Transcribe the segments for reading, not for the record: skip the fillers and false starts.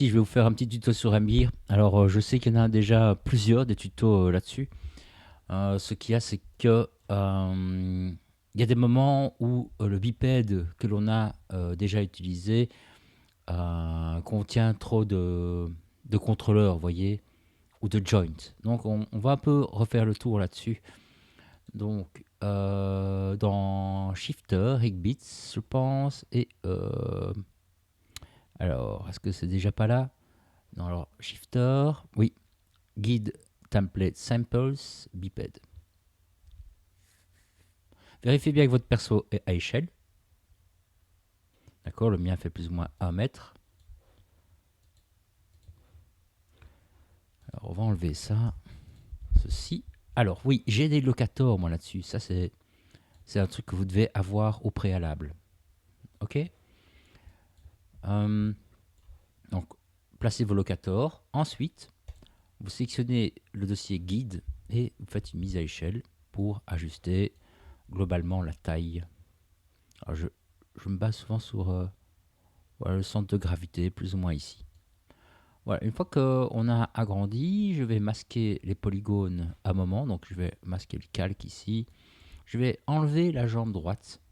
Si je vais vous faire un petit tuto sur Embir. Alors, je sais qu'il y en a déjà plusieurs des tutos là-dessus. Ce qu'il y a, c'est que il y a des moments où le bipède que l'on a déjà utilisé contient trop de contrôleurs, vous voyez, ou de joints. Donc, on va un peu refaire le tour là-dessus. Donc, dans Shifter, Higbits, je pense, et alors, est-ce que c'est déjà pas là? Non, alors, Shifter, oui, Guide Template Samples Biped. Vérifiez bien que votre perso est à échelle. D'accord, le mien fait plus ou moins 1 mètre. Alors, on va enlever ça, ceci. Alors, oui, j'ai des locators, moi, là-dessus. Ça, c'est un truc que vous devez avoir au préalable. OK. Euh, donc, placez vos locators. Ensuite, vous sélectionnez le dossier guide et vous faites une mise à échelle pour ajuster globalement la taille. Alors, je me base souvent sur voilà, le centre de gravité, plus ou moins ici. Voilà, une fois qu'on a agrandi, je vais masquer les polygones à un moment. Donc je vais masquer le calque ici. Je vais enlever la jambe droite,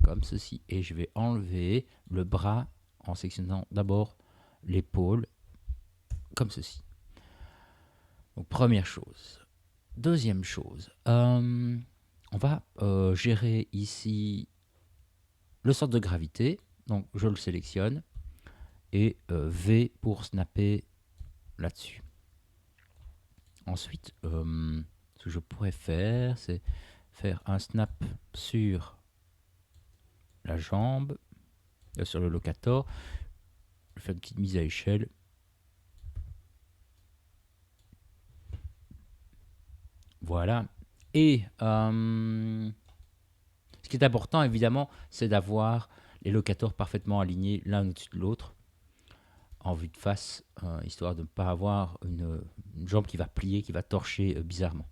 comme ceci. Et je vais enlever le bras en sectionnant d'abord l'épaule, comme ceci. Donc première chose. Deuxième chose, on va gérer ici le centre de gravité. Donc je le sélectionne. Et V pour snapper là-dessus. Ensuite, ce que je pourrais faire, c'est faire un snap sur la jambe, sur le locator. Je fais une petite mise à échelle. Voilà. Et ce qui est important, évidemment, c'est d'avoir les locators parfaitement alignés l'un au-dessus de l'autre en vue de face, histoire de ne pas avoir une jambe qui va plier, qui va torcher bizarrement.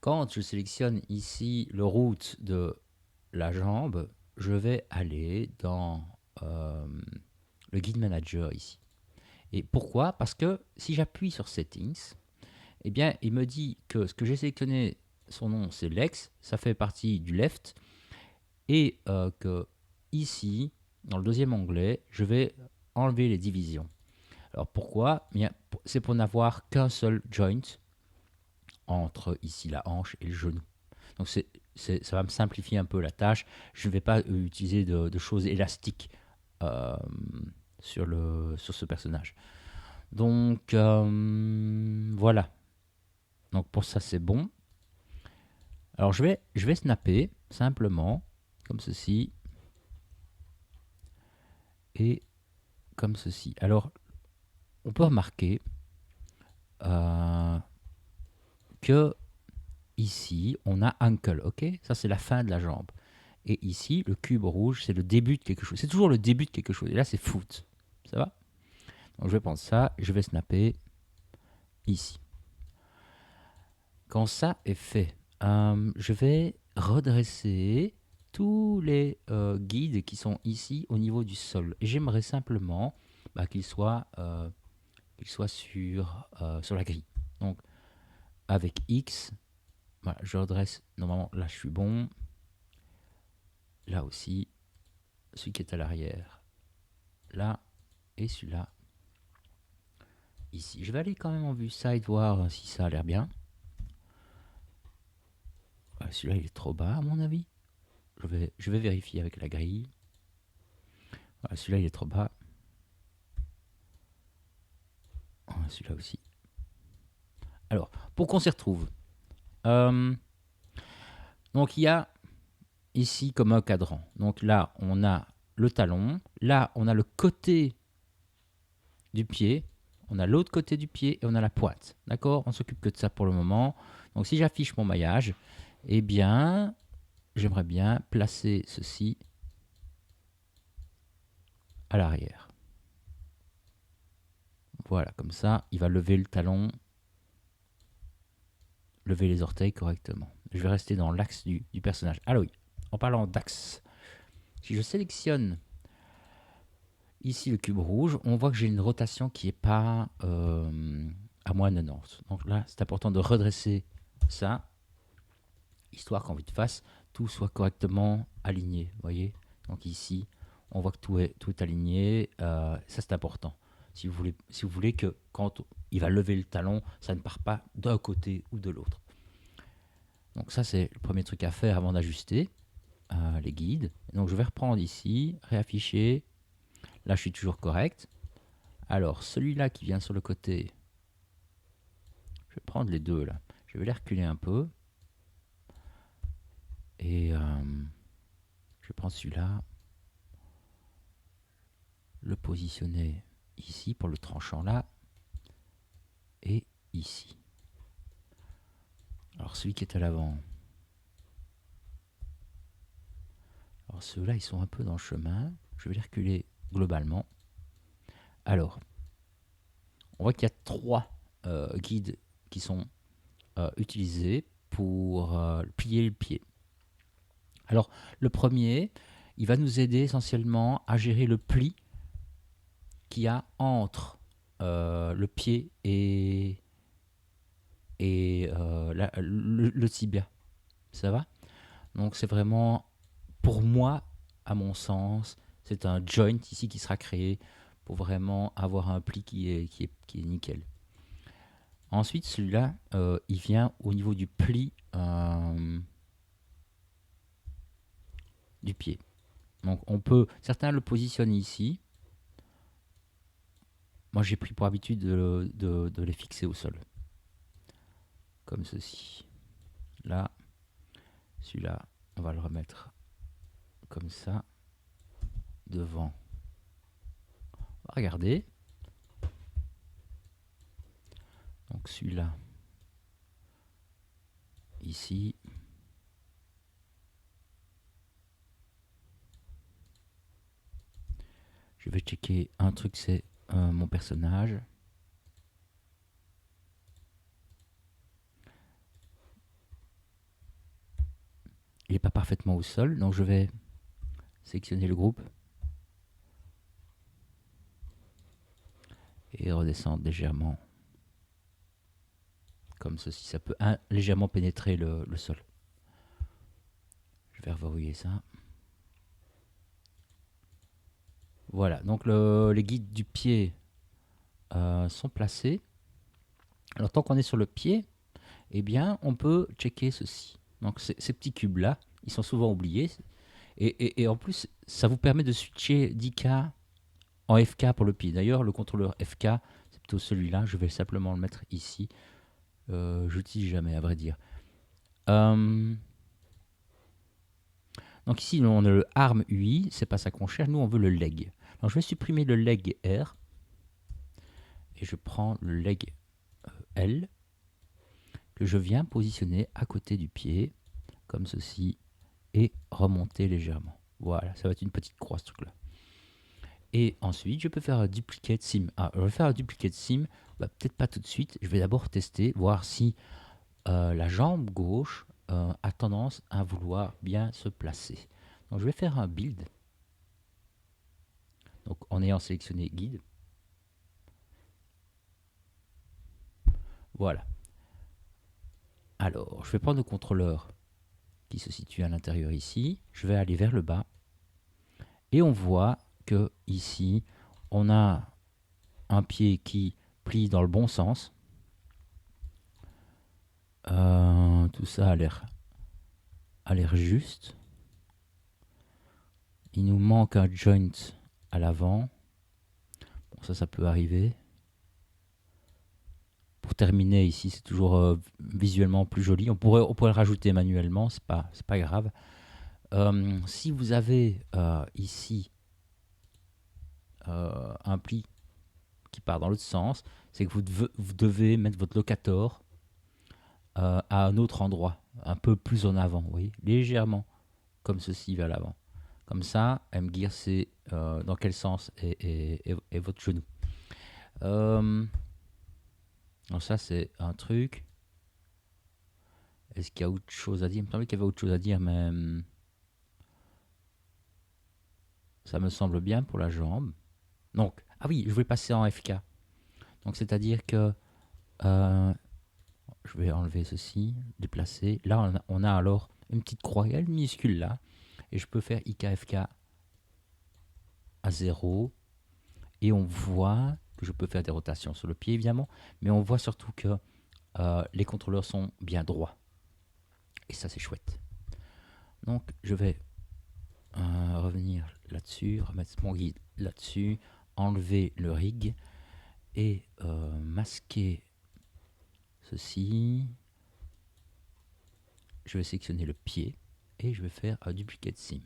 Quand je sélectionne ici le route de la jambe, je vais aller dans le guide manager ici. Et pourquoi? Parce que si j'appuie sur settings, eh bien, il me dit que ce que j'ai sélectionné, son nom c'est Lex, ça fait partie du left, et que ici, dans le deuxième onglet, je vais enlever les divisions. Alors pourquoi? Eh bien, c'est pour n'avoir qu'un seul joint entre ici la hanche et le genou. Donc ça va me simplifier un peu la tâche. Je ne vais pas utiliser de choses élastiques euh, sur ce personnage. Donc voilà. Donc pour ça c'est bon. Alors je vais snapper simplement comme ceci et comme ceci. Alors on peut remarquer euh, que ici on a ankle, ok? Ça c'est la fin de la jambe. Et ici le cube rouge c'est le début de quelque chose. C'est toujours le début de quelque chose. Et là c'est foot. Ça va? Donc je vais prendre ça, je vais snapper ici. Quand ça est fait, je vais redresser tous les guides qui sont ici au niveau du sol. Et j'aimerais simplement qu'ils soient, sur la grille. Donc avec X, voilà, je redresse. Normalement, là je suis bon. Là aussi, celui qui est à l'arrière. Là et celui-là ici. Je vais aller quand même en vue side voir si ça a l'air bien. Celui-là il est trop bas à mon avis. Je vais vérifier avec la grille. Celui-là, il est trop bas. Celui-là aussi. Alors, pour qu'on s'y retrouve. euh, donc, il y a ici comme un cadran. Donc là, on a le talon. Là, on a le côté du pied. On a l'autre côté du pied et on a la pointe. D'accord? On s'occupe que de ça pour le moment. Donc, si j'affiche mon maillage, eh bien, j'aimerais bien placer ceci à l'arrière. Voilà, comme ça, il va lever le talon, lever les orteils correctement. Je vais rester dans l'axe du personnage. Ah oui, en parlant d'axe, si je sélectionne Ici, le cube rouge, on voit que j'ai une rotation qui n'est pas à moins 90. Donc là, c'est important de redresser ça, histoire qu'en vue de face, tout soit correctement aligné. Vous voyez. Donc ici, on voit que tout est aligné. Ça, c'est important. Si vous voulez que quand il va lever le talon, ça ne part pas d'un côté ou de l'autre. Donc ça, c'est le premier truc à faire avant d'ajuster les guides. Donc je vais reprendre ici, réafficher. Là, je suis toujours correct. Alors, celui-là qui vient sur le côté, je vais prendre les deux là. Je vais les reculer un peu. Et je vais prendre celui-là, le positionner ici pour le tranchant là. Et ici. Alors, celui qui est à l'avant. Alors, ceux-là, ils sont un peu dans le chemin. Je vais les reculer globalement. Alors, on voit qu'il y a 3 guides qui sont utilisés pour plier le pied. Alors, le premier, il va nous aider essentiellement à gérer le pli qu'il y a entre le pied et le tibia. Ça va? Donc, c'est vraiment, pour moi, à mon sens, c'est un joint ici qui sera créé pour vraiment avoir un pli qui est nickel. Ensuite, celui-là, il vient au niveau du pli du pied. Donc, certains le positionnent ici. Moi, j'ai pris pour habitude de les fixer au sol. Comme ceci. Là, celui-là, on va le remettre comme ça, devant. Regardez. Donc celui-là, ici. Je vais checker un truc, c'est mon personnage. Il n'est pas parfaitement au sol, donc je vais sélectionner le groupe et redescendre légèrement. Comme ceci, ça peut légèrement pénétrer le sol. Je vais reverrouiller ça. Voilà, donc les guides du pied sont placés. Alors tant qu'on est sur le pied, eh bien, on peut checker ceci. Donc ces petits cubes-là, ils sont souvent oubliés. Et en plus, ça vous permet de switcher d'IK en FK pour le pied. D'ailleurs, le contrôleur FK, c'est plutôt celui-là. Je vais simplement le mettre ici. Je l'utilise jamais, à vrai dire. Donc ici, on a le arm UI. C'est pas ça qu'on cherche. Nous, on veut le leg. Donc je vais supprimer le leg R. Et je prends le leg L. Que je viens positionner à côté du pied. Comme ceci. Et remonter légèrement. Voilà, ça va être une petite croix ce truc-là. Et ensuite, je peux faire un duplicate sim. Je vais faire un duplicate sim, peut-être pas tout de suite. Je vais d'abord tester, voir si la jambe gauche a tendance à vouloir bien se placer. Donc, je vais faire un build. Donc, en ayant sélectionné guide. Voilà. Alors, je vais prendre le contrôleur qui se situe à l'intérieur ici. Je vais aller vers le bas. Et on voit que ici, on a un pied qui plie dans le bon sens. Tout ça a l'air juste. Il nous manque un joint à l'avant. Bon, ça peut arriver. Pour terminer ici, c'est toujours visuellement plus joli. On pourrait le rajouter manuellement, c'est pas grave. Si vous avez ici un pli qui part dans l'autre sens, c'est que vous devez mettre votre locator à un autre endroit, un peu plus en avant, vous voyez, légèrement, comme ceci vers l'avant. Comme ça, M-Gear sait dans quel sens est votre genou. Donc ça, c'est un truc. Est-ce qu'il y a autre chose à dire? Il me semblait qu'il y avait autre chose à dire, mais ça me semble bien pour la jambe. Donc, ah oui, je vais passer en FK. Donc, c'est-à-dire que euh, je vais enlever ceci, déplacer. Là, on a alors une petite croix, il y a une minuscule là. Et je peux faire IKFK à 0. Et on voit que je peux faire des rotations sur le pied, évidemment. Mais on voit surtout que les contrôleurs sont bien droits. Et ça, c'est chouette. Donc, je vais revenir là-dessus, remettre mon guide là-dessus, enlever le rig et masquer ceci. Je vais sélectionner le pied et je vais faire un duplicate sim.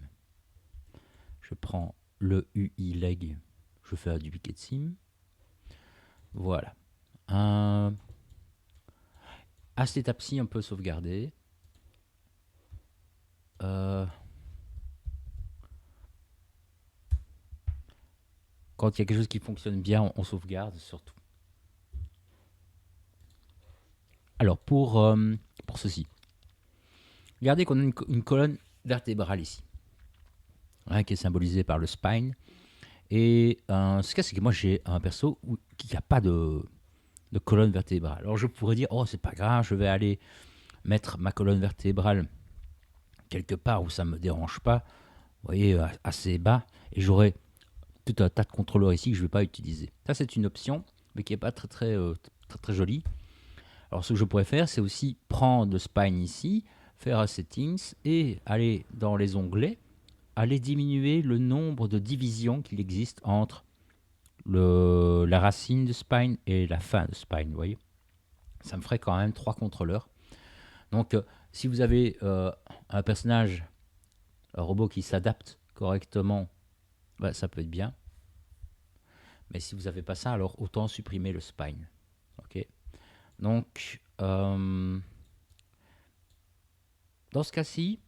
Je prends le UI leg, je fais un duplicate sim. Voilà. À cette étape-ci, on peut sauvegarder. Euh, quand il y a quelque chose qui fonctionne bien, on sauvegarde surtout. Alors, pour ceci, regardez qu'on a une colonne vertébrale ici, hein, qui est symbolisée par le spine. Et ce cas, c'est que moi, j'ai un perso qui n'a pas de colonne vertébrale. Alors, je pourrais dire, oh, c'est pas grave, je vais aller mettre ma colonne vertébrale quelque part où ça ne me dérange pas, vous voyez, assez bas, et j'aurai tout un tas de contrôleurs ici que je ne vais pas utiliser. Ça, c'est une option, mais qui n'est pas très jolie. Alors, ce que je pourrais faire, c'est aussi prendre le spine ici, faire un settings et aller dans les onglets, aller diminuer le nombre de divisions qu'il existe entre la racine de spine et la fin de spine, vous voyez. Ça me ferait quand même 3 contrôleurs. Donc, si vous avez un personnage, un robot qui s'adapte correctement, bah, ça peut être bien. Mais si vous n'avez pas ça, alors autant supprimer le spine. Ok. Donc, dans ce cas-ci,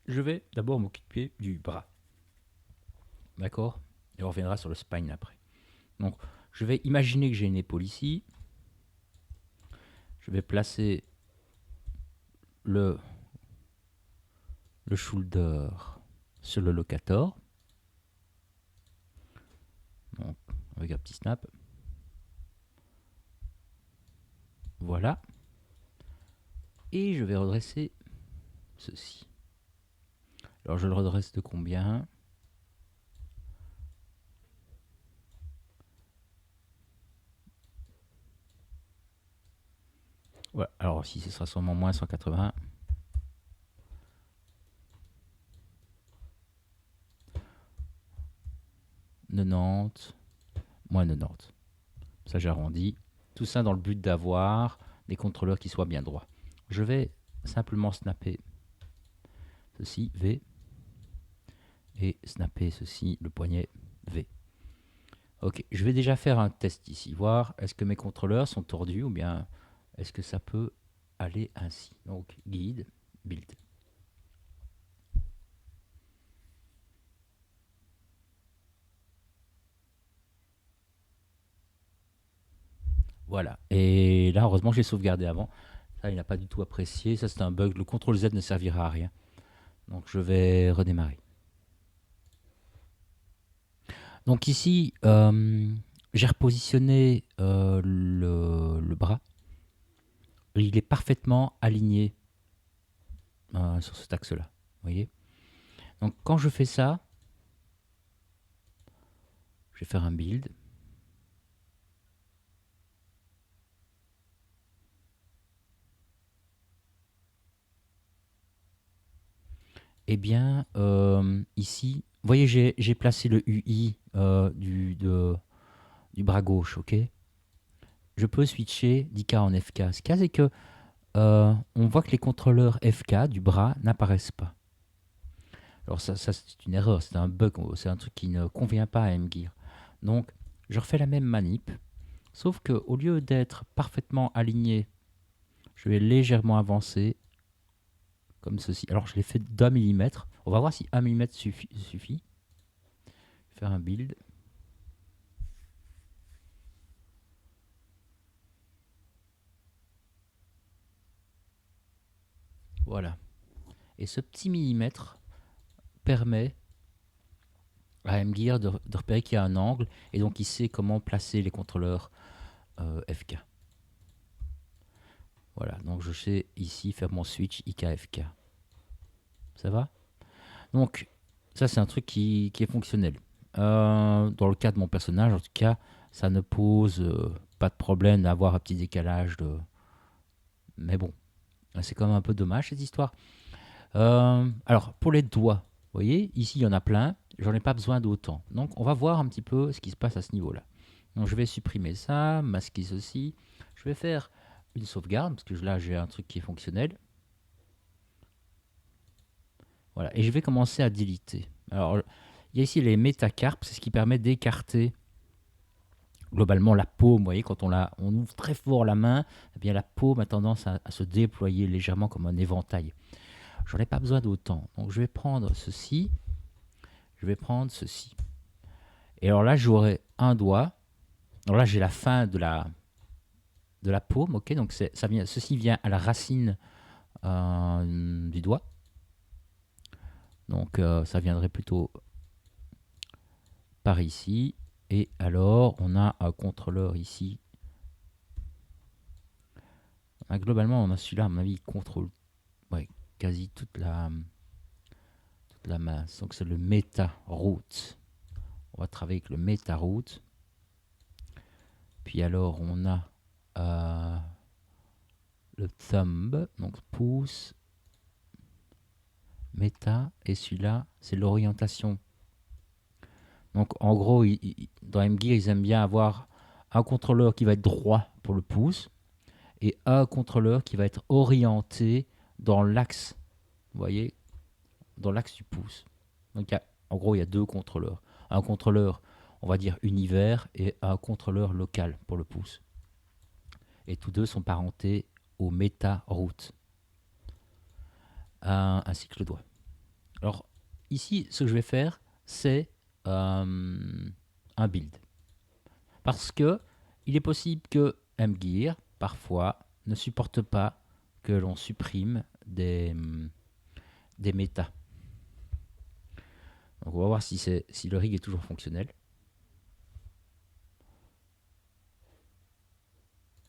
je vais d'abord m'occuper du bras. D'accord. Et on reviendra sur le spine après. Donc, je vais imaginer que j'ai une épaule ici. Je vais placer le shoulder sur le locator. Donc, avec un petit snap. Voilà. Et je vais redresser ceci. Alors, je le redresse de combien? Voilà. Alors, si ce sera sûrement moins 180. Nantes, moins 90. Ça, j'arrondis. Tout ça dans le but d'avoir des contrôleurs qui soient bien droits. Je vais simplement snapper ceci, V, et snapper ceci, le poignet V. Ok, je vais déjà faire un test ici, voir est-ce que mes contrôleurs sont tordus ou bien est-ce que ça peut aller ainsi. Donc, guide, build. Voilà. Et là, heureusement, j'ai sauvegardé avant. Ça, il n'a pas du tout apprécié. Ça, c'est un bug. Le CTRL Z ne servira à rien. Donc, je vais redémarrer. Donc ici, j'ai repositionné le bras. Il est parfaitement aligné sur cet axe-là. Vous voyez. Donc quand je fais ça, je vais faire un build. Eh bien, ici, vous voyez, j'ai placé le UI du bras gauche, ok. Je peux switcher d'IK en FK. Ce qu'il y a, c'est que on voit que les contrôleurs FK du bras n'apparaissent pas. Alors ça c'est une erreur, c'est un bug, c'est un truc qui ne convient pas à MGear. Donc, je refais la même manip, sauf que au lieu d'être parfaitement aligné, je vais légèrement avancer, comme ceci. Alors, je l'ai fait d'1 millimètre. On va voir si 1 millimètre suffit. Faire un build. Voilà. Et ce petit millimètre permet à M-Gear de repérer qu'il y a un angle et donc il sait comment placer les contrôleurs FK. Voilà, donc je sais ici faire mon switch IK-FK. Ça va? Donc, ça c'est un truc qui est fonctionnel. Dans le cas de mon personnage, en tout cas, ça ne pose pas de problème d'avoir un petit décalage de... Mais bon, c'est quand même un peu dommage cette histoire. Alors, pour les doigts, vous voyez, ici il y en a plein, j'en ai pas besoin d'autant. Donc, on va voir un petit peu ce qui se passe à ce niveau-là. Donc, je vais supprimer ça, masquer ceci. Je vais faire une sauvegarde, parce que là j'ai un truc qui est fonctionnel. Voilà, et je vais commencer à déliter. Alors, il y a ici les métacarpes, c'est ce qui permet d'écarter globalement la paume. Vous voyez, quand on ouvre très fort la main, eh bien la paume a tendance à se déployer légèrement comme un éventail. J'en ai pas besoin d'autant. Donc je vais prendre ceci, je vais prendre ceci. Et alors là, j'aurai un doigt. Alors là, j'ai la fin de la paume, ok. Donc ceci vient à la racine du doigt. Donc ça viendrait plutôt par ici. Et alors, on a un contrôleur ici. Globalement, on a celui-là, à mon avis, il contrôle ouais, quasi toute la masse. Donc c'est le meta route. On va travailler avec le meta route. Puis alors, on a le thumb, donc pouce, méta, et celui-là, c'est l'orientation. Donc en gros, dans M-Gear, ils aiment bien avoir un contrôleur qui va être droit pour le pouce et un contrôleur qui va être orienté dans l'axe, vous voyez, dans l'axe du pouce. Donc en gros, il y a deux contrôleurs. Un contrôleur, on va dire univers, et un contrôleur local pour le pouce. Et tous deux sont parentés au méta route, ainsi que le doigt. Alors, ici, ce que je vais faire, c'est un build. Parce que il est possible que M-Gear, parfois, ne supporte pas que l'on supprime des méta. Donc, on va voir si le rig est toujours fonctionnel.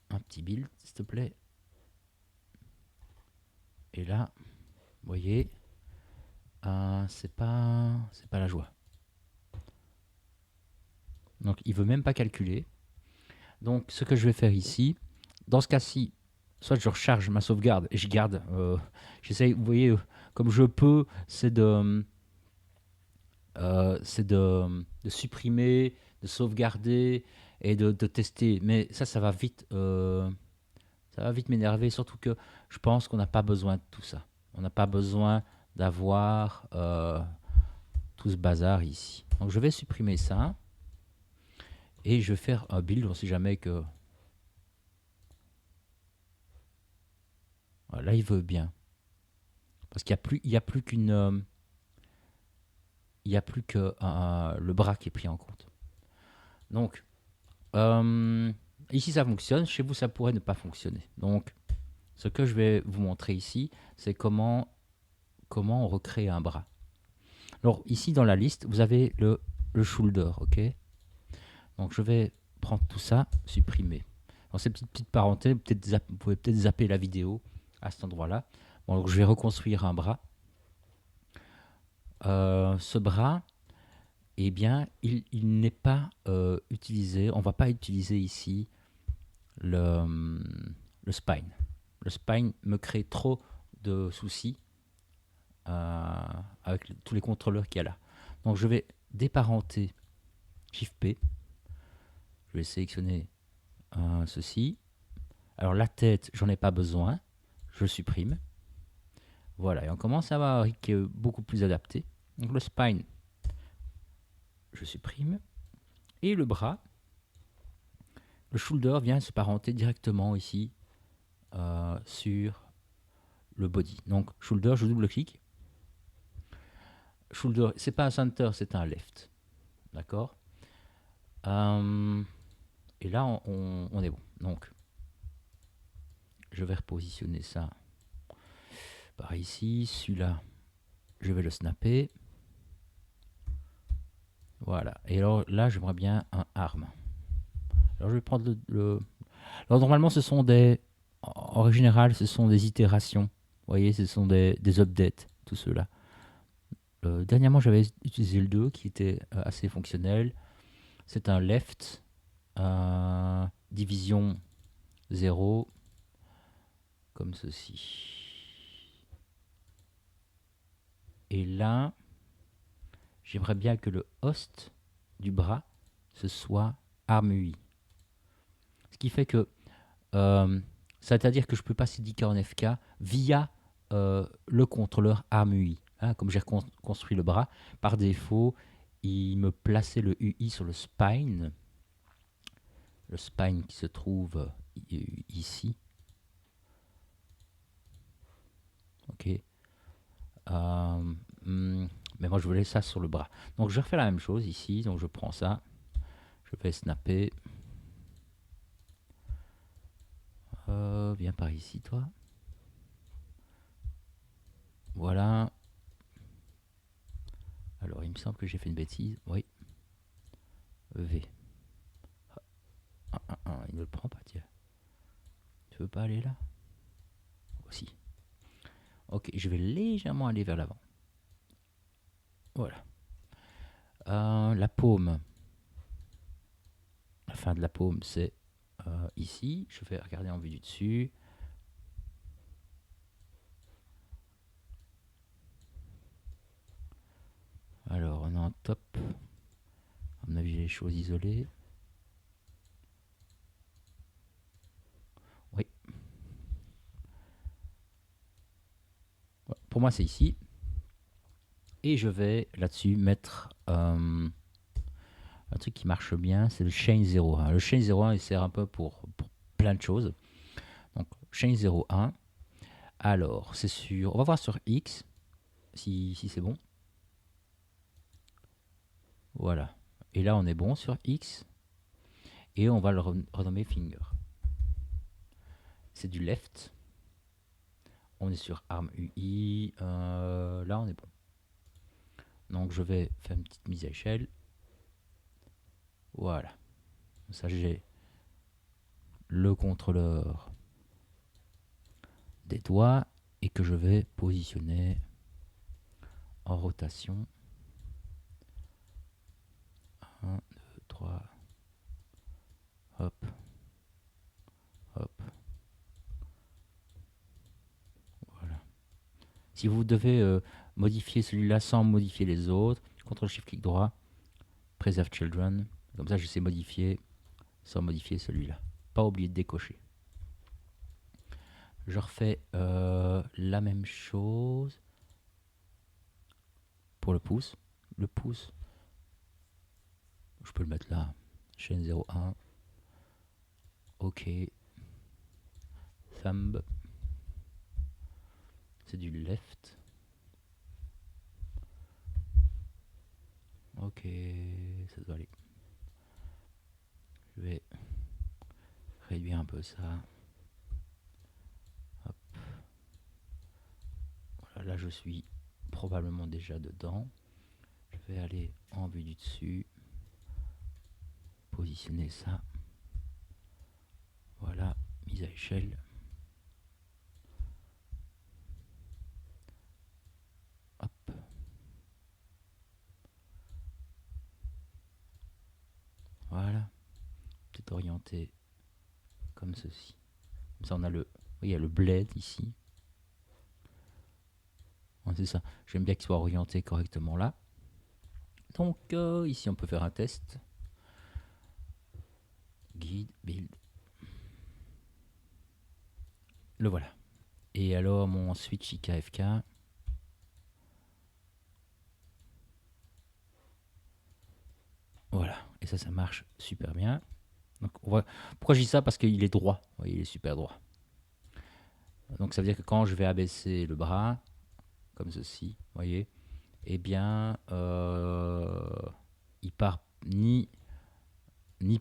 Un petit build, s'il te plaît. Et là, vous voyez, c'est pas la joie. Donc, il veut même pas calculer. Donc, ce que je vais faire ici, dans ce cas-ci, soit je recharge ma sauvegarde et je garde. J'essaye, vous voyez, comme je peux, c'est de supprimer, de sauvegarder et de tester. Mais ça va vite. Ça va vite m'énerver, surtout que je pense qu'on n'a pas besoin de tout ça. On n'a pas besoin d'avoir tout ce bazar ici. Donc je vais supprimer ça et je vais faire un build. On ne sait jamais que... Voilà, là, il veut bien. Parce qu'il n'y a plus qu'une... il n'y a plus que le bras qui est pris en compte. Donc, ici ça fonctionne, chez vous ça pourrait ne pas fonctionner. Donc, ce que je vais vous montrer ici, c'est comment on recrée un bras. Alors, ici dans la liste, vous avez le shoulder, ok. Donc, je vais prendre tout ça, supprimer. Dans ces petites parenthèses, vous pouvez peut-être zapper la vidéo à cet endroit-là. Bon, donc je vais reconstruire un bras. Ce bras, eh bien, il n'est pas utilisé. On ne va pas utiliser ici le spine. Le spine me crée trop de soucis avec tous les contrôleurs qu'il y a là. Donc je vais déparenter Shift P. Je vais sélectionner ceci. Alors la tête, j'en ai pas besoin. Je supprime. Voilà, et on commence à avoir un rig qui est beaucoup plus adapté. Donc le spine, je supprime. Et le bras, le shoulder vient se parenter directement ici sur le body. Donc shoulder, je double-clique. Shoulder, c'est pas un center, c'est un left. D'accord. Et là, on est bon. Donc, je vais repositionner ça par ici. Celui-là, je vais le snapper. Voilà. Et alors là, j'aimerais bien un arm. Alors je vais prendre Alors normalement, ce sont des... En règle générale, ce sont des itérations. Vous voyez, ce sont des updates, tout cela. Dernièrement, j'avais utilisé le 2 qui était assez fonctionnel. C'est un left, division 0, comme ceci. Et là, j'aimerais bien que le host du bras, ce soit ARM UI. Ce qui fait que, c'est-à-dire que je peux passer d'IK en FK via le contrôleur ARM UI. Hein, comme j'ai construit le bras, par défaut, il me plaçait le UI sur le spine qui se trouve ici. Ok. Mais moi je voulais ça sur le bras. Donc je refais la même chose ici. Donc je prends ça. Je vais snapper. Viens par ici toi. Voilà. Alors il me semble que j'ai fait une bêtise. Oui. V. Il ne le prend pas, tiens. Tu veux pas aller là? Aussi. Ok, je vais légèrement aller vers l'avant. Voilà. La paume. La fin de la paume, c'est ici. Je vais regarder en vue du dessus. Alors, on est en top. À mon avis, j'ai les choses isolées. Oui. Pour moi, c'est ici. Et je vais là-dessus mettre un truc qui marche bien, c'est le chain 01. Le chain 01, il sert un peu pour plein de choses. Donc, chain 01. Alors, c'est sur... On va voir sur X, si c'est bon. Voilà. Et là, on est bon sur X. Et on va le renommer finger. C'est du left. On est sur arm UI. Là, on est bon. Donc, je vais faire une petite mise à échelle. Voilà. Ça, j'ai le contrôleur des doigts et que je vais positionner en rotation. 1, 2, 3. Hop. Hop. Voilà. Si vous devez modifier celui-là sans modifier les autres, CTRL-SHIFT-clic droit, Preserve Children. Comme ça, je sais modifier sans modifier celui-là. Pas oublier de décocher. Je refais la même chose pour le pouce. Le pouce, je peux le mettre là. Chaîne 01. OK. Thumb. C'est du left. Ok, ça doit aller. Je vais réduire un peu ça. Hop. Voilà, là je suis probablement déjà dedans. Je vais aller en vue du dessus. Positionner ça. Voilà, mise à échelle. Hop. Voilà. Peut-être orienté comme ceci. Comme ça on a le... Il y a le blade ici. Ouais, c'est ça. J'aime bien qu'il soit orienté correctement là. Donc ici on peut faire un test. Guide, build. Le voilà. Et alors mon switch IKFK. Voilà. Et ça marche super bien. Donc pourquoi je dis ça? Parce qu'il est droit. Vous voyez, il est super droit. Donc ça veut dire que quand je vais abaisser le bras, comme ceci, vous voyez, eh bien, il part ni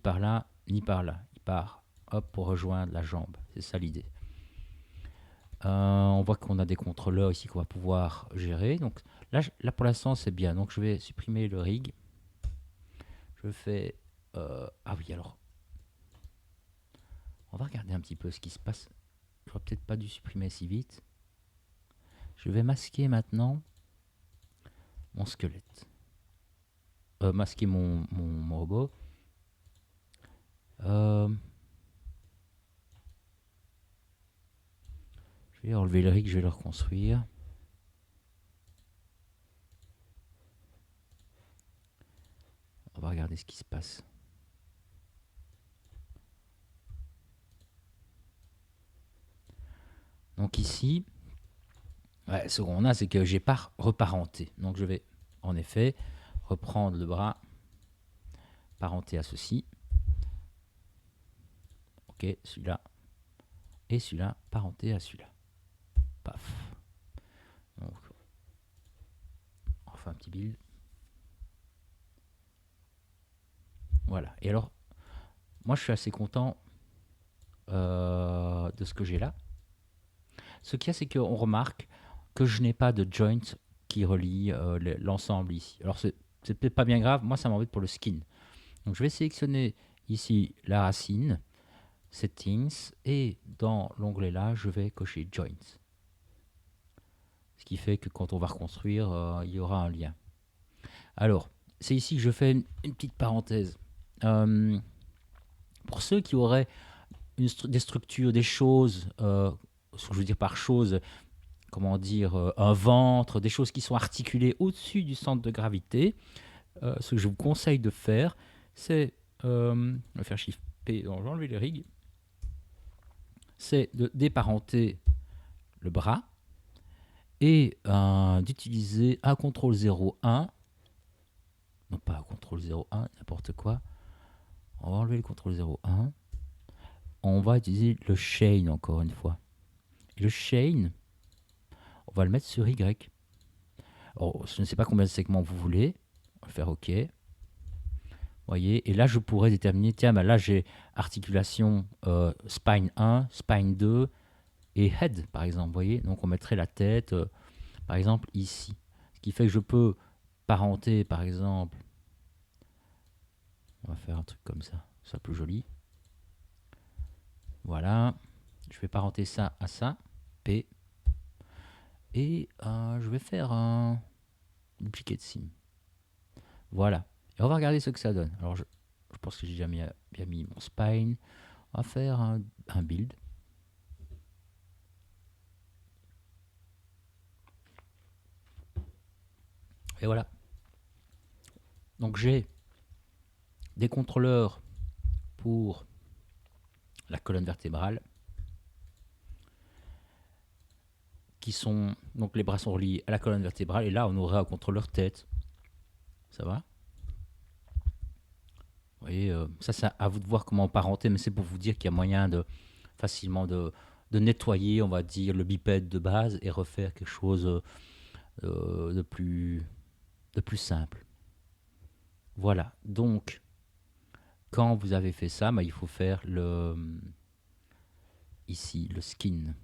par là, ni par là. Il part, hop, pour rejoindre la jambe. C'est ça l'idée. On voit qu'on a des contrôleurs ici qu'on va pouvoir gérer. Donc là pour l'instant, c'est bien. Donc je vais supprimer le rig. je fais... ah oui, alors, on va regarder un petit peu ce qui se passe. J'aurais peut-être pas dû supprimer si vite. Je vais masquer maintenant mon squelette. Masquer mon robot. Je vais enlever le rig, je vais le reconstruire. On va regarder ce qui se passe. Donc ici, ouais, ce qu'on a, c'est que j'ai pas reparenté. Donc je vais en effet reprendre le bras parenté à ceci. Ok, celui-là. Et celui-là parenté à celui-là. Paf. Donc, on refait un petit build. Voilà. Et alors, moi je suis assez content de ce que j'ai là. Ce qu'il y a, c'est qu'on remarque que je n'ai pas de joint qui relie l'ensemble ici. Alors c'est peut-être pas bien grave, moi ça m'embête pour le skin. Donc je vais sélectionner ici la racine, settings, et dans l'onglet là, je vais cocher joints. Ce qui fait que quand on va reconstruire, il y aura un lien. Alors, c'est ici que je fais une petite parenthèse. Pour ceux qui auraient des structures, des choses, ce que je veux dire par choses, comment dire, un ventre, des choses qui sont articulées au-dessus du centre de gravité, ce que je vous conseille de faire, c'est, je vais faire Shift P, donc j'enlever les rigs, c'est de déparenter le bras et d'utiliser un CTRL 01, non pas un CTRL 01, n'importe quoi, on va enlever le CTRL 01, on va utiliser le chain encore une fois. Et le chain, on va le mettre sur Y. Alors, je ne sais pas combien de segments vous voulez, on va faire OK. Voyez, et là je pourrais déterminer, tiens, ben là j'ai articulation spine 1, spine 2 et head par exemple. Voyez, donc on mettrait la tête par exemple ici. Ce qui fait que je peux parenter par exemple, on va faire un truc comme ça, ça plus joli. Voilà, je vais parenter ça à ça, P, et je vais faire un duplicate sim. Voilà, et on va regarder ce que ça donne. Alors je pense que j'ai déjà bien mis mon spine. On va faire un build. Et voilà. Donc j'ai des contrôleurs pour la colonne vertébrale qui sont, donc les bras sont reliés à la colonne vertébrale, et là on aurait un contrôleur tête. Ça va? Vous voyez, ça c'est à vous de voir comment parenter, mais c'est pour vous dire qu'il y a moyen de facilement de nettoyer, on va dire, le bipède de base et refaire quelque chose de plus simple. Voilà, donc quand vous avez fait ça, bah, il faut faire ici le skin.